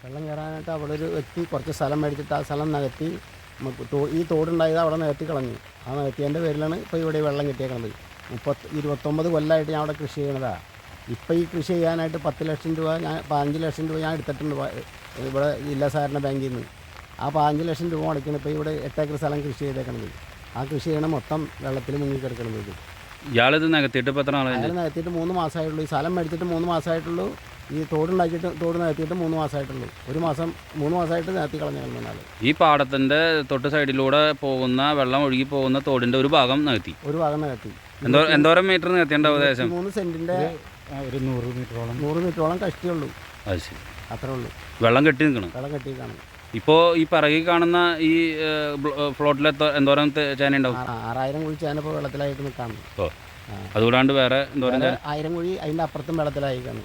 വെള്ളം കയറാനായിട്ട് അവിടെ ഒരു വ്യക്തി കുറച്ച് സ്ഥലം മേടിച്ചിട്ട് ആ സ്ഥലം നികത്തി ഈ തോടുണ്ടായത് അവിടെ നികത്തി കളഞ്ഞു. ആ നികത്തിയതിൻ്റെ പേരിലാണ് ഇപ്പോൾ ഇവിടെ വെള്ളം കിട്ടിയേക്കുന്നത്. 29 കൊല്ലമായിട്ട് ഞാൻ അവിടെ കൃഷി ചെയ്യണതാണ്. ഇപ്പോൾ ഈ കൃഷി ചെയ്യാനായിട്ട് 10 ലക്ഷം രൂപ 15 ലക്ഷം രൂപ ഞാൻ എടുത്തിട്ടുണ്ട് ഇവിടെ ജില്ലാ സഹകരണ ബാങ്കിൽ നിന്ന്. ആ 15 ലക്ഷം രൂപ മുടക്കണം ഇപ്പോൾ ഇവിടെ 8 ഏക്കർ സ്ഥലം കൃഷി ചെയ്തേക്കണത്. ആ കൃഷി ചെയ്യണം മൊത്തം വെള്ളത്തിൽ മുങ്ങിക്കിടക്കണത്. ഇയാളിത് നികത്തിയിട്ട് ഇപ്പോൾ എത്ര നാളായി? അയാൾ നികത്തിയിട്ട് 3 മാസമായിട്ടുള്ളൂ. ഈ സ്ഥലം മേടിച്ചിട്ട് 3 മാസമായിട്ടുള്ളൂ. ഈ തോട് നികത്തിയിട്ട് 3 മാസമായിട്ടുള്ളൂ. 3 മാസമായിട്ട് നികത്തി കളഞ്ഞാൽ ഈ പാടത്തിൻ്റെ തൊട്ട് സൈഡിലൂടെ പോകുന്ന വെള്ളം ഒഴുകി പോകുന്ന തോടിൻ്റെ ഒരു ഭാഗം നികത്തി. എന്തോരം മീറ്റർ നികത്തിയുണ്ടാവും? ഏകദേശം 3 സെൻറ്റിൻ്റെ ഒരു 100 മീറ്ററോളം കഷ്ടിയുള്ളൂ. അത് ശരി, അത്രേ ഉള്ളൂ. വെള്ളം കെട്ടി നിൽക്കണം. ഇപ്പോൾ ഈ പിറകിൽ കാണുന്ന ഈ ഫ്ലോട്ടിൽ എന്തോരം ചേന ഉണ്ടാവും? 6000 കുഴി ചേന ഇപ്പോൾ വെള്ളത്തിലായിട്ട് നിൽക്കാണ്. അതുകൂടാണ്ട് വേറെ എന്തോരം? 1000 കുഴി അതിൻ്റെ അപ്പുറത്തും വെള്ളത്തിലായിക്കാണ്.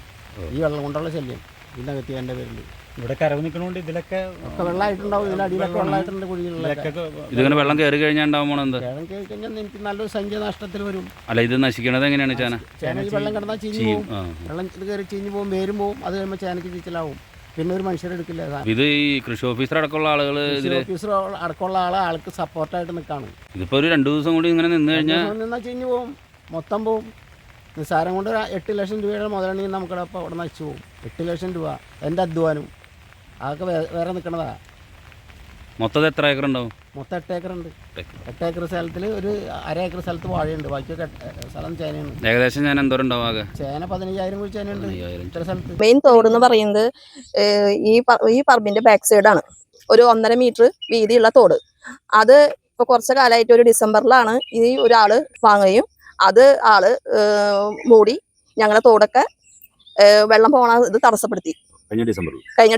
ഈ വെള്ളം കൊണ്ടുള്ള ശല്യം ഇതിനകത്ത് എൻ്റെ പേരിൽ ഇവിടെ കരവ് നിൽക്കണോണ്ട് ഇതിലൊക്കെ വെള്ളമായിട്ടുണ്ടാവും. ഇതിൻ്റെ അടിയിലൊക്കെ വെള്ളമായിട്ടുണ്ട് കുഴികളിലൊക്കെ. ഇതിങ്ങനെ വെള്ളം കയറി കഴിഞ്ഞാൽ ഉണ്ടാവുമ്പോൾ എന്ത്? വെള്ളം കയറി കഴിഞ്ഞാൽ എനിക്ക് നല്ലൊരു സംഖ്യ നഷ്ടത്തിൽ വരും. അല്ല, ഇത് നശിക്കണത് എങ്ങനെയാണ്? ചേന ഈ വെള്ളം കിടന്നാൽ ചീഞ്ഞു പോകും. വെള്ളം ഇത് കയറി ചീഞ്ഞു പോകും, വേരും പോകും. അത് കഴിയുമ്പോൾ ചേനയ്ക്ക് ചീച്ചലാവും. പിന്നെ ഒരു മനുഷ്യരെടുക്കില്ല. ഇത് ഈ കൃഷി ഓഫീസർ അടക്കമുള്ള ആളുകൾ അടക്കമുള്ള ആൾക്ക് സപ്പോർട്ടായിട്ട് നിൽക്കാണ്. ഇതിപ്പോൾ ഒരു 2 ദിവസം കൂടി ഇങ്ങനെ നിന്ന് കഴിഞ്ഞാൽ ചീഞ്ഞു പോകും, മൊത്തം പോകും. നിസ്സാരം കൊണ്ട് 8 ലക്ഷം രൂപയുടെ മുതലാണെങ്കിൽ നമുക്കിടപ്പോൾ അവിടെ നശിച്ചു പോകും. 8 ലക്ഷം രൂപ എൻ്റെ അധ്വാനം അതൊക്കെ വേറെ നിൽക്കണതാ. മൊത്തം എത്ര ഏക്കർ ഉണ്ടാവും? മൊത്തം 8 ഏക്കറുണ്ട്. 8 ഏക്കർ സ്ഥലത്തിൽ ഒരു അര ഏക്കർ സ്ഥലത്ത് വാഴയുണ്ട്. ബാക്കിയൊക്കെ സ്ഥലം ചേനയാണ്. ഏകദേശം ഞാൻ എന്തോരം ഉണ്ടാവും? ആകെ ചേന 15000 കുഴി ചേനയുണ്ട് ഇത്ര സ്ഥലത്ത്. മെയിൻ തോട് എന്ന് പറയുന്നത് ഈ പറമ്പിന്റെ ബാക്ക് സൈഡാണ്. ഒരു 1.5 മീറ്റർ വീതിയുള്ള തോട്. അത് ഇപ്പൊ കുറച്ച് കാലമായിട്ട് ഒരു ഡിസംബറിലാണ് ഈ ഒരാള് വാങ്ങുകയും അത് ആള് മൂടി ഞങ്ങളുടെ തോടൊക്കെ വെള്ളം പോണ ഇത് തടസ്സപ്പെടുത്തി. കഴിഞ്ഞ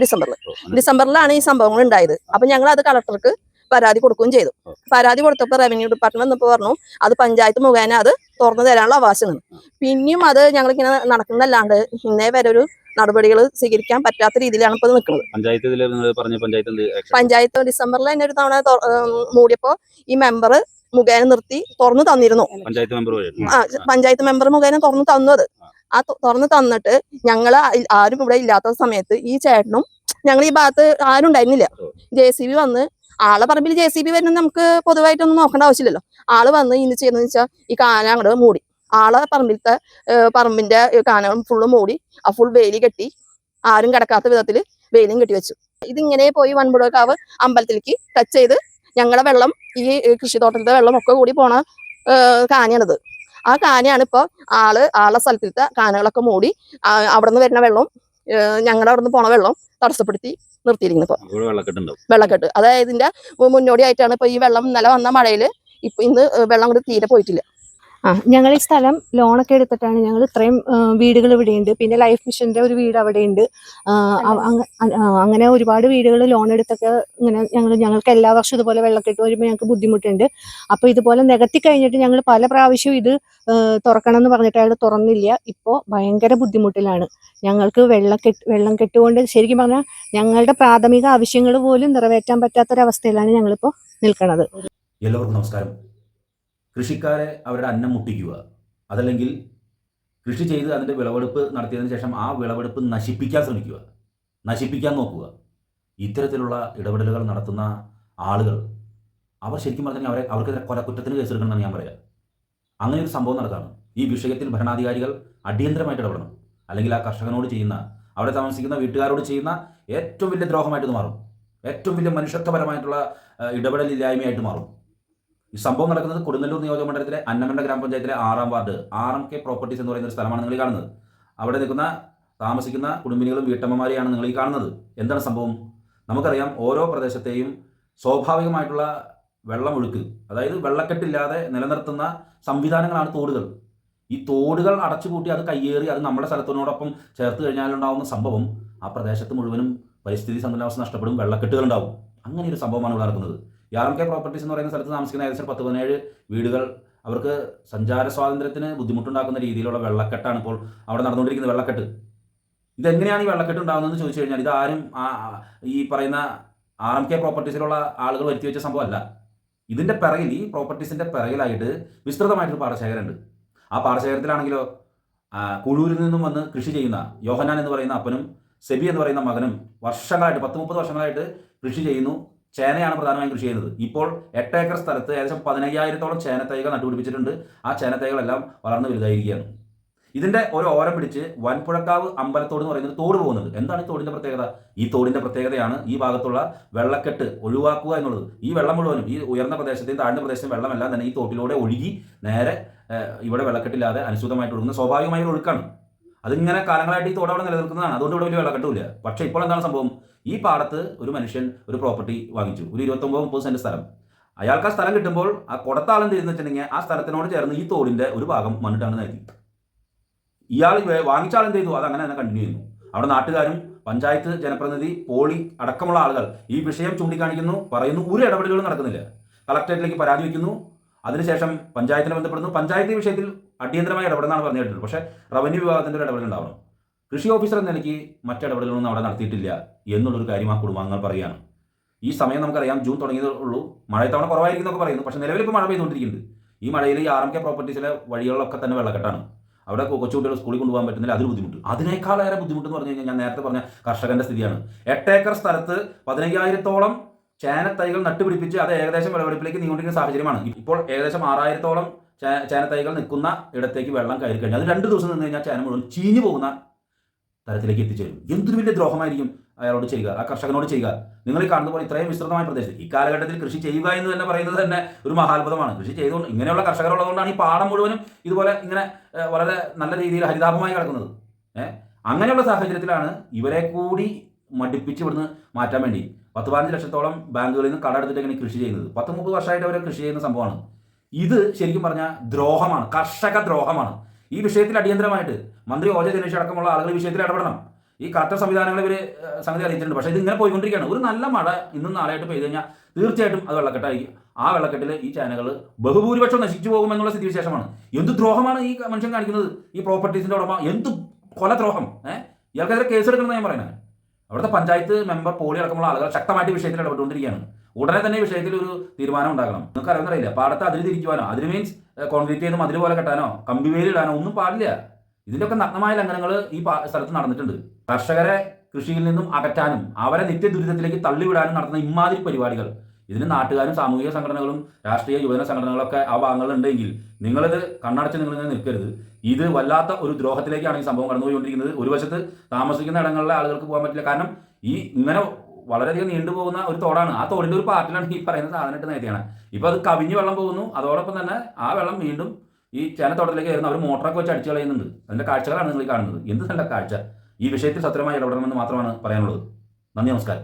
ഡിസംബറിലാണ് ഈ സംഭവങ്ങൾ ഉണ്ടായത്. അപ്പൊ ഞങ്ങൾ അത് കളക്ടർക്ക് പരാതി കൊടുക്കുകയും ചെയ്തു. പരാതി കൊടുത്തപ്പോൾ റവന്യൂ ഡിപ്പാർട്ട്മെന്റ് വന്നപ്പോൾ പറഞ്ഞു അത് പഞ്ചായത്ത് മുഖേന അത് തുറന്നു തരാനുള്ള അവകാശമാണ്. പിന്നെയും അത് ഞങ്ങളിങ്ങനെ നടക്കുന്നല്ലാണ്ട് ഇന്നേ വരെ ഒരു നടപടികൾ സ്വീകരിക്കാൻ പറ്റാത്ത രീതിയിലാണ് ഇപ്പൊ നിൽക്കുന്നത്. പഞ്ചായത്ത് ഡിസംബറിൽ തന്നെ ഒരു തവണ മൂടിയപ്പോ ഈ മെമ്പർ മുഖേന നിർത്തി തുറന്നു തന്നിരുന്നു. പഞ്ചായത്ത് മെമ്പർ മുഖേന തുറന്നു തന്നത്. ആ തുറന്നു തന്നിട്ട് ഞങ്ങള് ആരും ഇവിടെ ഇല്ലാത്ത സമയത്ത് ഈ ചേട്ടനും ഞങ്ങൾ ഈ ഭാഗത്ത് ആരും ഉണ്ടായിരുന്നില്ല. JCB വന്ന് ആളെ പറമ്പിൽ JCB വരുന്നത് നമുക്ക് പൊതുവായിട്ടൊന്നും നോക്കേണ്ട ആവശ്യമില്ലല്ലോ. ആള് വന്ന് ഇന്ന് ചെയ്യുന്നതെന്ന് വെച്ചാൽ ഈ കാന അങ്ങോട്ട് മൂടി. ആളെ പറമ്പിന്റെ കാനകൾ ഫുള്ള് മൂടി ആ ഫുൾ വേലി കെട്ടി ആരും കിടക്കാത്ത വിധത്തിൽ വേലിയും കെട്ടി വെച്ചു. ഇതിങ്ങനെ പോയി വൻപുഴക്കാവ് അമ്പലത്തിലേക്ക് ടച്ച് ചെയ്ത് ഞങ്ങളുടെ വെള്ളം ഈ കൃഷിത്തോട്ടത്തിലെ വെള്ളം ഒക്കെ കൂടി പോണ കാനയാണിത്. ആ കാനയാണ് ഇപ്പോൾ ആളെ സ്ഥലത്തിലത്തെ കാനകളൊക്കെ മൂടി അവിടെ നിന്ന് വരുന്ന വെള്ളം ഞങ്ങളുടെ അവിടെ നിന്ന് പോണ വെള്ളം തടസ്സപ്പെടുത്തി നിർത്തിയിരിക്കുന്നത്. ഇപ്പൊ വെള്ളക്കെട്ട് അതായത് ഇതിന്റെ മുന്നോടിയായിട്ടാണ് ഇപ്പൊ ഈ വെള്ളം ഇന്നലെ വന്ന മഴയില് ഇന്ന് വെള്ളം കൂടി തീരെ പോയിട്ടില്ല. ഞങ്ങൾ ഈ സ്ഥലം ലോണൊക്കെ എടുത്തിട്ടാണ് ഞങ്ങൾ ഇത്രയും വീടുകൾ ഇവിടെയുണ്ട്. പിന്നെ ലൈഫ് മിഷന്റെ ഒരു വീട് അവിടെയുണ്ട്. അങ്ങനെ ഒരുപാട് വീടുകൾ ലോൺ എടുത്തൊക്കെ ഇങ്ങനെ ഞങ്ങൾക്ക് എല്ലാ വർഷവും ഇതുപോലെ വെള്ളക്കെട്ട് വരുമ്പോൾ ഞങ്ങൾക്ക് ബുദ്ധിമുട്ടുണ്ട്. അപ്പോൾ ഇതുപോലെ നികത്തി കഴിഞ്ഞിട്ട് ഞങ്ങൾ പല പ്രാവശ്യവും ഇത് തുറക്കണം എന്ന് പറഞ്ഞിട്ട് അയാൾ തുറന്നില്ല. ഇപ്പോൾ ഭയങ്കര ബുദ്ധിമുട്ടിലാണ്. ഞങ്ങൾക്ക് വെള്ളം കെട്ടുകൊണ്ട് ശരിക്കും പറഞ്ഞാൽ ഞങ്ങളുടെ പ്രാഥമിക ആവശ്യങ്ങൾ പോലും നിറവേറ്റാൻ പറ്റാത്തൊരവസ്ഥയിലാണ് ഞങ്ങളിപ്പോൾ നിൽക്കുന്നത്. എല്ലാവർക്കും നമസ്കാരം. കൃഷിക്കാരെ അവരുടെ അന്നം മുട്ടിക്കുക, അതല്ലെങ്കിൽ കൃഷി ചെയ്ത് അതിൻ്റെ വിളവെടുപ്പ് നടത്തിയതിന് ശേഷം ആ വിളവെടുപ്പ് നശിപ്പിക്കാൻ ശ്രമിക്കുക, നശിപ്പിക്കാൻ നോക്കുക. ഇത്തരത്തിലുള്ള ഇടപെടലുകൾ നടത്തുന്ന ആളുകൾ അവർ ശരിക്കും പറഞ്ഞാൽ അവർക്കെതിരെ കൊലക്കുറ്റത്തിന് കേസെടുക്കണമെന്നാണ് ഞാൻ പറയുക. അങ്ങനെ ഒരു സംഭവം നടക്കുകയാണ്. ഈ വിഷയത്തിൽ ഭരണാധികാരികൾ അടിയന്തരമായിട്ട് ഇടപെടണം. അല്ലെങ്കിൽ ആ കർഷകനോട് ചെയ്യുന്ന, അവിടെ താമസിക്കുന്ന വീട്ടുകാരോട് ചെയ്യുന്ന ഏറ്റവും വലിയ ദ്രോഹമായിട്ട് മാറും. ഏറ്റവും വലിയ മനുഷ്യത്വപരമായിട്ടുള്ള ഇടപെടലില്ലായ്മയായിട്ട് മാറും. ഈ സംഭവം നടക്കുന്നത് കൊടുങ്ങല്ലൂർ നിയോജകമണ്ഡലത്തിലെ അന്നമണ്ട ഗ്രാമപഞ്ചായത്തിലെ 6ാം വാർഡ് RMK പ്രോപ്പർട്ടീസ് എന്ന് പറയുന്ന ഒരു സ്ഥലമാണ് നിങ്ങൾ കാണുന്നത്. അവിടെ താമസിക്കുന്ന കുടുംബിനികളും വീട്ടമ്മമാരെയാണ് നിങ്ങൾ ഈ കാണുന്നത്. എന്താണ് സംഭവം? നമുക്കറിയാം, ഓരോ പ്രദേശത്തെയും സ്വാഭാവികമായിട്ടുള്ള വെള്ളമൊഴുക്ക്, അതായത് വെള്ളക്കെട്ടില്ലാതെ നിലനിർത്തുന്ന സംവിധാനങ്ങളാണ് തോടുകൾ. ഈ തോടുകൾ അടച്ചുപൂട്ടി അത് കയ്യേറി അത് നമ്മുടെ സ്ഥലത്തിനോടൊപ്പം ചേർത്ത് കഴിഞ്ഞാലുണ്ടാവുന്ന സംഭവം ആ പ്രദേശത്ത് മുഴുവനും പരിസ്ഥിതി സന്തുലനാവസ്ഥ നഷ്ടപ്പെടും, വെള്ളക്കെട്ടുകൾ ഉണ്ടാവും. അങ്ങനെ ഒരു സംഭവമാണ് ഇവിടെ നടക്കുന്നത്. RMK പ്രോപ്പർട്ടീസ് എന്ന് പറയുന്ന സ്ഥലത്ത് താമസിക്കുന്ന ഏകദേശം 10-17 വീടുകൾ, അവർക്ക് സഞ്ചാര സ്വാതന്ത്ര്യത്തിന് ബുദ്ധിമുട്ടുണ്ടാക്കുന്ന രീതിയിലുള്ള വെള്ളക്കെട്ടാണ് ഇപ്പോൾ അവിടെ നടന്നുകൊണ്ടിരിക്കുന്നത്. വെള്ളക്കെട്ട് ഇതെങ്ങനെയാണ് ഈ വെള്ളക്കെട്ട് ഉണ്ടാകുന്നതെന്ന് ചോദിച്ചു കഴിഞ്ഞാൽ ഇതാരും ഈ പറയുന്ന RMK പ്രോപ്പർട്ടീസിലുള്ള ആളുകൾ വരുത്തി വെച്ച സംഭവമല്ല. ഇതിൻ്റെ പിറകിൽ, ഈ പ്രോപ്പർട്ടീസിൻ്റെ പിറകിലായിട്ട് വിസ്തൃതമായിട്ടൊരു പാടശേഖരമുണ്ട്. ആ പാടശേഖരത്തിലാണെങ്കിലോ കുഴൂരിൽ നിന്നും വന്ന് കൃഷി ചെയ്യുന്ന യോഹന്നാൻ എന്ന് പറയുന്ന അപ്പനും സെബി എന്ന് പറയുന്ന മകനും വർഷങ്ങളായിട്ട് 10-30 വർഷങ്ങളായിട്ട് കൃഷി ചെയ്യുന്നു. ചേനയാണ് പ്രധാനമായും കൃഷി ചെയ്യുന്നത്. ഇപ്പോൾ 8 ഏക്കർ സ്ഥലത്ത് ഏകദേശം 15,000-ഓളം ചേനത്തൈകൾ നട്ടുപിടിപ്പിച്ചിട്ടുണ്ട്. ആ ചേനത്തൈകളെല്ലാം വളർന്ന് വലുതായിരിക്കുകയാണ്. ഇതിൻ്റെ ഒരു ഓരം പിടിച്ച് വൻപുഴക്കാവ് അമ്പലത്തോട് എന്ന് പറയുന്നത് തോട് പോകുന്നുണ്ട്. എന്താണ് ഈ തോടിൻ്റെ പ്രത്യേകത? ഈ തോടിൻ്റെ പ്രത്യേകതയാണ് ഈ ഭാഗത്തുള്ള വെള്ളക്കെട്ട് ഒഴിവാക്കുക എന്നുള്ളത്. ഈ വെള്ളം മുഴുവനും ഈ ഉയർന്ന പ്രദേശത്തെയും താഴ്ന്ന പ്രദേശത്തെയും വെള്ളമെല്ലാം തന്നെ ഈ തോട്ടിലൂടെ ഒഴുകി നേരെ ഇവിടെ വെള്ളക്കെട്ടില്ലാതെ അനുസൃതമായിട്ട് ഒഴുകുന്ന സ്വാഭാവികമായ ഒരു ഒഴുക്കാണ്. അതിങ്ങനെ കാലങ്ങളായിട്ട് ഈ തോട് അവിടെ നിലനിൽക്കുന്നതാണ്. അതുകൊണ്ട് ഇവിടെ വലിയ വെള്ളക്കെട്ടുമില്ല. പക്ഷേ ഇപ്പോൾ എന്താണ് സംഭവം? ഈ പാടത്ത് ഒരു മനുഷ്യൻ ഒരു പ്രോപ്പർട്ടി വാങ്ങിച്ചു, ഒരു 29-30 സെൻറ്റ് സ്ഥലം. അയാൾക്ക് ആ സ്ഥലം കിട്ടുമ്പോൾ ആ കൊടുത്താളം തിരിഞ്ഞു വെച്ചിട്ടുണ്ടെങ്കിൽ ആ സ്ഥലത്തിനോട് ചേർന്ന് ഈ തോടിൻ്റെ ഒരു ഭാഗം മണ്ണിട്ടാണ് നൽകി. ഇയാൾ വാങ്ങിച്ച ആൾ എന്ത് ചെയ്തു? അത് അങ്ങനെ തന്നെ കണ്ടിന്യൂ ചെയ്യുന്നു. അവിടെ നാട്ടുകാരും പഞ്ചായത്ത് ജനപ്രതിനിധി പോളി അടക്കമുള്ള ആളുകൾ ഈ വിഷയം ചൂണ്ടിക്കാണിക്കുന്നു, പറയുന്നു. ഒരു ഇടപെടലുകളും നടക്കുന്നില്ല. കളക്ടറേറ്റിലേക്ക് പരാതി വയ്ക്കുന്നു. അതിനുശേഷം പഞ്ചായത്തിനെ ബന്ധപ്പെടുന്നു. പഞ്ചായത്ത് ഈ വിഷയത്തിൽ അടിയന്തരമായി ഇടപെടുന്നതാണ് പറഞ്ഞു കേട്ടിട്ടുള്ളത്. പക്ഷേ റവന്യൂ വിഭാഗത്തിൻ്റെ ഒരു ഇടപെടൽ ഉണ്ടാവണം. കൃഷി ഓഫീസർ എന്ന നിലയ്ക്ക് മറ്റിടപെടലുകളൊന്നും അവിടെ നടത്തിയിട്ടില്ല എന്നുള്ളൊരു കാര്യം ആ കുടുംബാംഗങ്ങൾ പറയുകയാണ്. ഈ സമയം നമുക്കറിയാം, ജൂൺ തുടങ്ങിയതേ ഉള്ളൂ. മഴ തവണ കുറവായിരിക്കുന്നൊക്കെ പറയുന്നു. പക്ഷേ നിലവിൽ ഇപ്പോൾ മഴ പെയ്തുകൊണ്ടിരിക്കുന്നുണ്ട്. ഈ മഴയിൽ ഈ RMK പ്രോപ്പർട്ടീസിലെ വഴികളിലൊക്കെ തന്നെ വെള്ളക്കെട്ടാണ്. അവിടെ കൊച്ചുകുട്ടികൾ സ്കൂളിൽ കൊണ്ടുപോകാൻ പറ്റുന്നില്ല. അതൊരു ബുദ്ധിമുട്ട്. അതിനേക്കാളേറെ ബുദ്ധിമുട്ടെന്ന് പറഞ്ഞു കഴിഞ്ഞാൽ ഞാൻ നേരത്തെ പറഞ്ഞ കർഷകന്റെ സ്ഥിതിയാണ്. 8 ഏക്കർ സ്ഥലത്ത് 15,000-ഓളം ചേനത്തൈകൾ നട്ടുപിടിപ്പിച്ച് അത് ഏകദേശം വിളവെടുപ്പിലേക്ക് നീങ്ങിക്കൊണ്ടിരിക്കുന്ന സാഹചര്യമാണ്. ഇപ്പോൾ ഏകദേശം 6,000-ഓളം ചേനത്തൈകൾ നിൽക്കുന്ന ഇടത്തേക്ക് വെള്ളം കയറി കഴിഞ്ഞാൽ അത് 2 ദിവസം നിന്ന് കഴിഞ്ഞാൽ ചേന മുഴുവൻ ചീഞ്ഞു പോകുന്ന തരത്തിലേക്ക് എത്തിച്ചേരും. എന്തൊരു വലിയ ദ്രോഹമായിരിക്കും അയാളോട് ചെയ്യുക, ആ കർഷകനോട് ചെയ്യുക. നിങ്ങൾ ഈ കാണുന്ന പോലെ ഇത്രയും വിസ്തൃതമായ പ്രദേശത്ത് ഈ കാലഘട്ടത്തിൽ കൃഷി ചെയ്യുക എന്ന് തന്നെ പറയുന്നത് തന്നെ ഒരു മഹാത്ഭുതമാണ്. കൃഷി ചെയ്തുകൊണ്ട് ഇങ്ങനെയുള്ള കർഷകരുള്ളതുകൊണ്ടാണ് ഈ പാടം മുഴുവനും ഇതുപോലെ ഇങ്ങനെ വളരെ നല്ല രീതിയിൽ ഹരിതാപമായി കിടക്കുന്നത്. അങ്ങനെയുള്ള സാഹചര്യത്തിലാണ് ഇവരെ കൂടി മടുപ്പിച്ച് ഇവിടുന്ന് മാറ്റാൻ വേണ്ടി 10-15 ലക്ഷത്തോളം ബാങ്കുകളിൽ നിന്ന് കടമെടുത്തിട്ട് കൃഷി ചെയ്യുന്നത്. 10-30 വർഷമായിട്ട് അവർ കൃഷി ചെയ്യുന്ന സംഭവമാണ്. ഇത് ശരിക്കും പറഞ്ഞാൽ ദ്രോഹമാണ്, കർഷക ദ്രോഹമാണ്. ഈ വിഷയത്തിൽ അടിയന്തരമായിട്ട് മന്ത്രി OJ ദിനേശ് അടക്കമുള്ള ആളുകൾ ഈ വിഷയത്തിൽ ഇടപെടണം. ഈ കളക്ടർ സംവിധാനങ്ങൾ ഇവർ സംഗതി അറിയിച്ചിട്ടുണ്ട്. പക്ഷേ ഇതിങ്ങനെ പോയിക്കൊണ്ടിരിക്കുകയാണ്. ഒരു നല്ല മഴ ഇന്നും നാളെയായിട്ട് പെയ്ത് കഴിഞ്ഞാൽ തീർച്ചയായിട്ടും അത് വെള്ളക്കെട്ടായിരിക്കും. ആ വെള്ളക്കെട്ടിൽ ഈ ചാനകൾ ബഹുഭൂരിപക്ഷം നശിച്ചു പോകുമെന്നുള്ള സ്ഥിതിവിശേഷമാണ്. എന്ത് ദ്രോഹമാണ് ഈ മനുഷ്യൻ കാണിക്കുന്നത്? ഈ പ്രോപ്പർട്ടീസിൻ്റെ ഉടമ എന്ത് കൊലദ്രോഹം! ഇയാൾക്കെതിരെ കേസെടുക്കണമെന്ന് ഞാൻ പറയുന്നത്. അവിടുത്തെ പഞ്ചായത്ത് മെമ്പർ പോളി അടക്കമുള്ള ആളുകൾ ശക്തമായിട്ട് വിഷയത്തിൽ ഇടപെട്ടുകൊണ്ടിരിക്കുകയാണ്. ഉടനെ തന്നെ വിഷയത്തിൽ ഒരു തീരുമാനം ഉണ്ടാക്കണം. നിങ്ങൾക്ക് അറിയുന്നറിയില്ല, പാടത്ത് അതിര് തിരിക്കുവാനോ, അതിന് മീൻസ് കോൺക്രീറ്റ് ചെയ്ത് മതിൽ പോലെ കെട്ടാനോ കമ്പിവേലിടാനോ ഒന്നും പാടില്ല. ഇതിൻ്റെയൊക്കെ നഗ്നമായ ലംഘനങ്ങൾ ഈ സ്ഥലത്ത് നടന്നിട്ടുണ്ട്. കർഷകരെ കൃഷിയിൽ നിന്നും അകറ്റാനും അവരെ നിത്യദുരിതത്തിലേക്ക് തള്ളിവിടാനും നടത്തുന്ന ഇമാതിരി പരിപാടികൾ ഇതിന് നാട്ടുകാരും സാമൂഹിക സംഘടനകളും രാഷ്ട്രീയ യുവജന സംഘടനകളൊക്കെ ആ ഭാഗങ്ങളുണ്ടെങ്കിൽ നിങ്ങളിത് കണ്ണടച്ച് നിങ്ങളിങ്ങനെ നിൽക്കരുത്. ഇത് വല്ലാത്ത ഒരു ദ്രോഹത്തിലേക്കാണ് ഈ സംഭവം കടന്നുപോയിക്കൊണ്ടിരിക്കുന്നത്. ഒരു വശത്ത് താമസിക്കുന്ന ഇടങ്ങളിലെ ആളുകൾക്ക് പോകാൻ പറ്റില്ല. കാരണം ഈ ഇങ്ങനെ വളരെയധികം നീണ്ടുപോകുന്ന ഒരു തോടാണ്. ആ തോടിൻ്റെ ഒരു പാർട്ടിലാണ് ഈ പറയുന്ന സാധനമായിട്ട് നേടിയാണ്. ഇപ്പോൾ അത് കവിഞ്ഞ് വെള്ളം പോകുന്നു. അതോടൊപ്പം തന്നെ ആ വെള്ളം വീണ്ടും ഈ ചേനത്തോട്ടത്തിലേക്ക് കയറുന്ന അവർ മോട്ടറൊക്കെ വെച്ച് അടിച്ചു കളയുന്നുണ്ട്. അതിൻ്റെ കാഴ്ചകളാണ് നിങ്ങൾ കാണുന്നത്. എന്ത് നല്ല കാഴ്ച! ഈ വിഷയത്തിൽ സത്യമായി ഇടപെടണമെന്ന് മാത്രമാണ് പറയാനുള്ളത്. നന്ദി, നമസ്കാരം.